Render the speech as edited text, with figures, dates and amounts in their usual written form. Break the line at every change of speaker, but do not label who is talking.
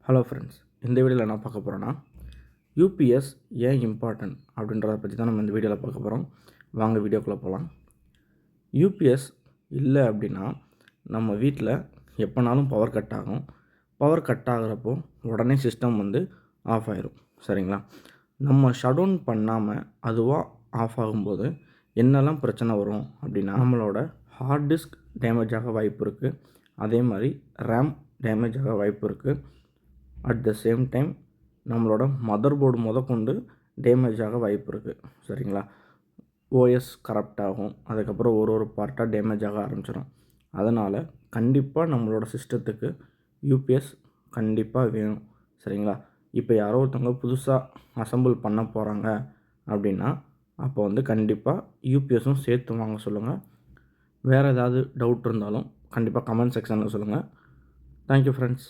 Hello friends, இந்த வீடியோவில் என்ன பார்க்க போகிறோன்னா யூபிஎஸ் ஏன் இம்பார்ட்டன்ட் அப்படின்றத பற்றி தான் நம்ம இந்த வீடியோவில் பார்க்க போகிறோம். வாங்க வீடியோக்குள்ளே போகலாம். யூபிஎஸ் இல்லை அப்படின்னா நம்ம வீட்டில் எப்போனாலும் பவர் கட் ஆகும். பவர் கட் ஆகிறப்போ உடனே சிஸ்டம் ஆஃப் ஆயிரும். சரிங்களா? நம்ம ஷட் டவுன் பண்ணாமல் அதுவாக ஆஃப் ஆகும்போது என்னெல்லாம் பிரச்சனை வரும் அப்படின்னா, நம்மளோட ஹார்ட் டிஸ்க் டேமேஜ் ஆக வாய்ப்பு இருக்குது. அதே மாதிரி ரேம் டேமேஜ் ஆக வாய்ப்பு இருக்குது. அட் த சேம் டைம் நம்மளோட மதர் போர்டு முதற்கொண்டு டேமேஜ் ஆக வாய்ப்பு இருக்குது. சரிங்களா? ஓஎஸ் கரப்ட் ஆகும். அதுக்கப்புறம் ஒரு பார்ட்டாக டேமேஜ் ஆக ஆரம்பிச்சிடும். அதனால் கண்டிப்பாக நம்மளோட சிஸ்டத்துக்கு யூபிஎஸ் கண்டிப்பாக வேணும். சரிங்களா? இப்போ யாரோ ஒருத்தவங்க புதுசாக அசம்பிள் பண்ண போகிறாங்க அப்படின்னா அப்போ கண்டிப்பாக யூபிஎஸும் சேர்த்து வாங்க சொல்லுங்கள். வேறு ஏதாவது டவுட் இருந்தாலும் கண்டிப்பாக கமெண்ட் செக்ஷனில் சொல்லுங்கள். Thank you friends.